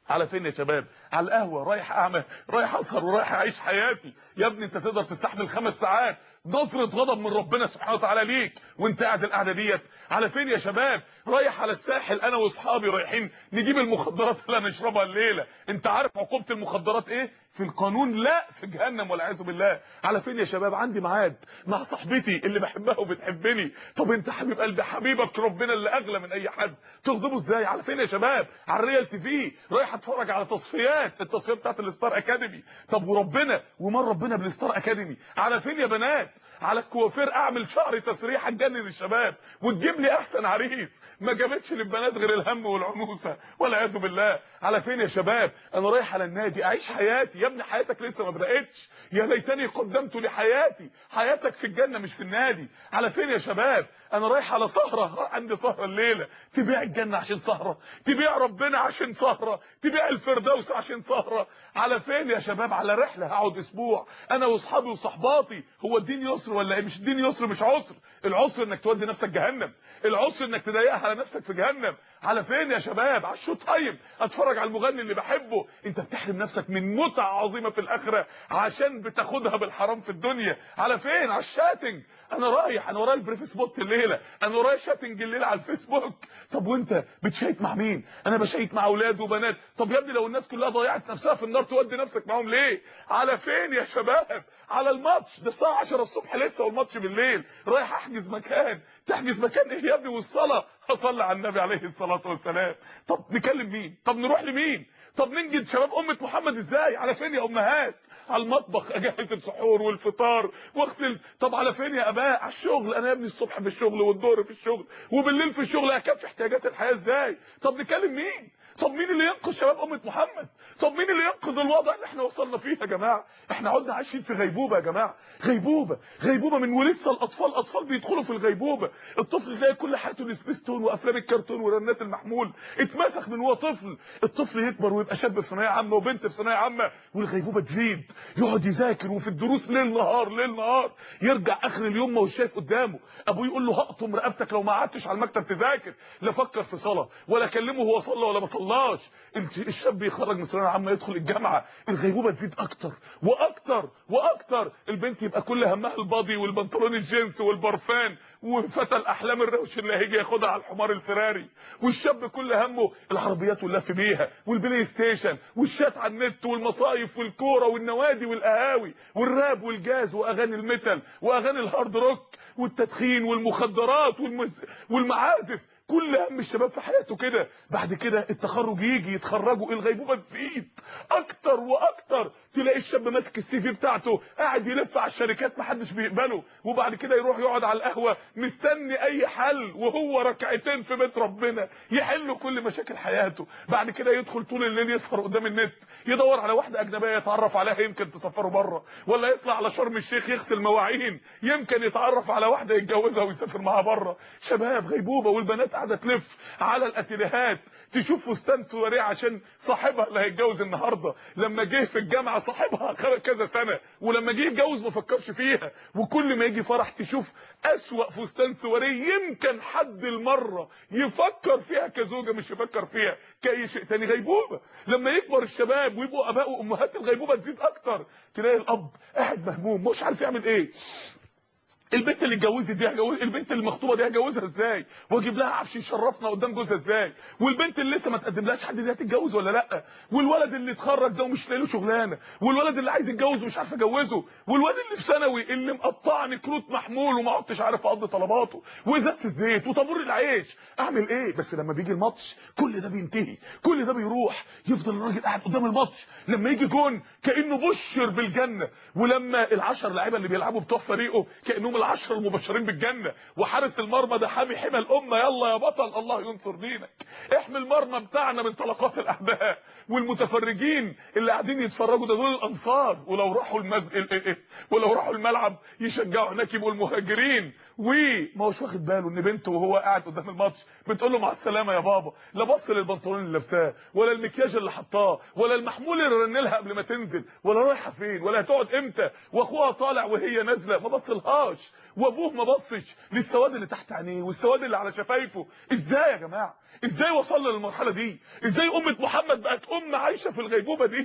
على فين يا شباب؟ على القهوه، رايح اعمل، رايح اسهر ورايح اعيش حياتي. يا ابني انت تقدر تستحمل 5 ساعات نظره غضب من ربنا سبحانه وتعالى ليك وانت قاعد القعده ديت؟ على فين يا شباب؟ رايح على الساحل انا واصحابي رايحين نجيب المخدرات اللي هنشربها الليله. انت عارف عقوبه المخدرات ايه في القانون؟ لا، في جهنم والعياذ بالله. على فين يا شباب؟ عندي ميعاد مع صاحبتي اللي بحبها وبتحبني. طب انت حبيب قلبي، حبيبك ربنا اللي اغلى من اي حد، تغضبه ازاي؟ على فين يا شباب؟ على الريال تي في رايح اتفرج على التصفيات بتاعت الستار اكاديمي. طب وربنا ومن ربنا بالستار اكاديمي؟ على فين يا بنات؟ على الكوافير اعمل شعري تسريحه تجنن الشباب وتجيب لي احسن عريس ما جابتش للبنات غير الهم والعنوسه والعياذ بالله. على فين يا شباب؟ انا رايح على النادي اعيش حياتي. يا ابني حياتك لسه ما بداتش، يا ليتني قدمت لحياتي. حياتك في الجنه مش في النادي. على فين يا شباب؟ انا رايح على سهره، عندي سهره الليله. تبيع الجنه عشان سهره؟ تبيع ربنا عشان سهره؟ تبيع الفردوس عشان سهره؟ على فين يا شباب؟ على رحله هقعد اسبوع انا واصحابي وصحباتي. هو الدين يسر ولا ايه؟ مش الدين يسر، مش عسر. العسر انك تودي نفسك جهنم، العسر انك تضيقها على نفسك في جهنم. على فين يا شباب؟ على الشو تايم اتفرج على المغني اللي بحبه. انت بتحرم نفسك من متعه عظيمه في الاخره عشان بتاخدها بالحرام في الدنيا. على فين؟ على الشاتنج. انا رايح، انا ورايا البريف سبوت الليله، انا ورايا شاتنج الليله على الفيسبوك. طب وانت بتشيت مع مين؟ انا بشيت مع اولاد وبنات. طب يا ابني لو الناس كلها ضيعت نفسها في النار تودي نفسك معاهم ليه؟ على فين يا شباب؟ على الماتش ده الساعه 10 الصبح لسه والماتش بالليل. رايح احجز مكان. تحجز مكان ايه يا ابني؟ والصلاه هصلي على النبي عليه الصلاه والسلام. طب نكلم مين؟ طب نروح لمين؟ طب ننجد شباب امه محمد ازاي؟ على فين يا امهات؟ على المطبخ اجهز السحور والفطار واغسل. طب على فين يا اباء؟ على الشغل. انا يا ابني الصبح في الشغل والظهر في الشغل وبالليل في الشغل، اكفي احتياجات الحياه ازاي؟ طب نكلم مين؟ طب مين اللي ينقذ شباب امه محمد؟ طب مين اللي ينقذ الوضع اللي احنا وصلنا فيه يا جماعه؟ احنا قعدنا عايشين في غيبوبه يا جماعه، غيبوبه من ولسه الاطفال بيدخلوا في الغيبوبه. الطفل تلاقي كل حياته السبيستون وافلام الكرتون ورنات المحمول، اتمسخ من هو طفل. الطفل يكبر ويبقى شاب في ثانويه عامه وبنت في ثانويه عامه والغيبوبه تزيد، يقعد يذاكر وفي الدروس ليل نهار ليل نهار، يرجع اخر اليوم ما هوش شايف قدامه. ابوه يقول له هقطم رقبتك لو ما قعدتش على المكتب تذاكر. لا فكر في صلاه ولا كلمه هو صلى ولا ما صلاش. الشاب يخرج من ثانويه عامه يدخل الجامعه، الغيبوبه تزيد اكتر واكتر واكتر. البنت يبقى كل همها البادي والبنطلون الجينز والبرفان وفتى الاحلام الروش اللي هيجي ياخدها على الحمار الفراري. والشاب كل همه العربيات واللف بيها والبلاي ستيشن والشات على النت والمصايف والكوره والنوادي والقهاوي والراب والجاز واغاني الميتال واغاني الهارد روك والتدخين والمخدرات والمعازف. كل هم الشباب في حياته كده. بعد كده التخرج يجي يتخرجوا، الغيبوبه تزيد اكتر واكتر. تلاقي الشاب ماسك السي في بتاعته قاعد يلف على الشركات محدش بيقبله، وبعد كده يروح يقعد على القهوه مستني اي حل وهو ركعتين في بيت ربنا يحلوا كل مشاكل حياته. بعد كده يدخل طول الليل يسهر قدام النت يدور على واحده اجنبيه يتعرف عليها يمكن تسافره بره، ولا يطلع على شرم الشيخ يغسل مواعين يمكن يتعرف على واحده يتجوزها ويسافر معاها بره. شباب غيبوبه. والبنات قاعده تلف على الاتيليهات تشوف فستان سواريه عشان صاحبها اللي هيتجوز النهارده لما جه في الجامعه صاحبها كذا سنه، ولما جه يتجوز ما فكرش فيها. وكل ما يجي فرح تشوف اسوأ فستان سواريه يمكن حد المره يفكر فيها كزوجه مش يفكر فيها كاي شيء تاني. غيبوبه. لما يكبر الشباب ويبقوا اباء وامهات الغيبوبه تزيد اكتر. تلاقي الاب قاعد مهموم مش عارف يعمل ايه. البنت اللي اتجوزت دي البنت المخطوبه دي هجوزها ازاي؟ واجيب لها عفش يشرفنا قدام جوزها ازاي؟ والبنت اللي لسه ما تقدملهاش حد دي هتتجوز ولا لا؟ والولد اللي اتخرج ده ومش لاقي له شغلانه، والولد اللي عايز يتجوز ومش عارف اجوزه، والواد اللي في ثانوي اللي مقطعني كروت محمول وما عدتش عارف اقضي طلباته، وازازه الزيت وطابور العيش. اعمل ايه؟ بس لما بيجي الماتش كل ده بينتهي، كل ده بيروح. يفضل الراجل قاعد قدام الماتش لما يجي جون كانه بشر بالجنه، ولما ال10 لعيبه اللي بيلعبوا بتوع فريقه كانهم ال10 المبشرين بالجنه. وحارس المرمى ده حامي حمى الامه، يلا يا بطل الله ينصر دينك، احمي المرمى بتاعنا من طلقات الاعداء. والمتفرجين اللي قاعدين يتفرجوا ده دول الانصار، ولو راحوا ولو راحوا الملعب يشجعوا هناك يبقوا المهاجرين. وما هوش واخد باله ان بنته وهو قاعد قدام الماتش بتقول له مع السلامه يا بابا، لا بص للبنطلون اللي لابساه ولا المكياج اللي حطاه ولا المحمول اللي رن لها قبل ما تنزل ولا رايحه فين ولا هتقعد امتى، واخوها طالع وهي نازله ما بصلهاش. بصش، وابوه ما بصش للسواد اللي تحت عينيه والسواد اللي على شفايفه. ازاي يا جماعه؟ ازاي وصلنا للمرحله دي؟ ازاي امه محمد بقت عايشه في الغيبوبه دي؟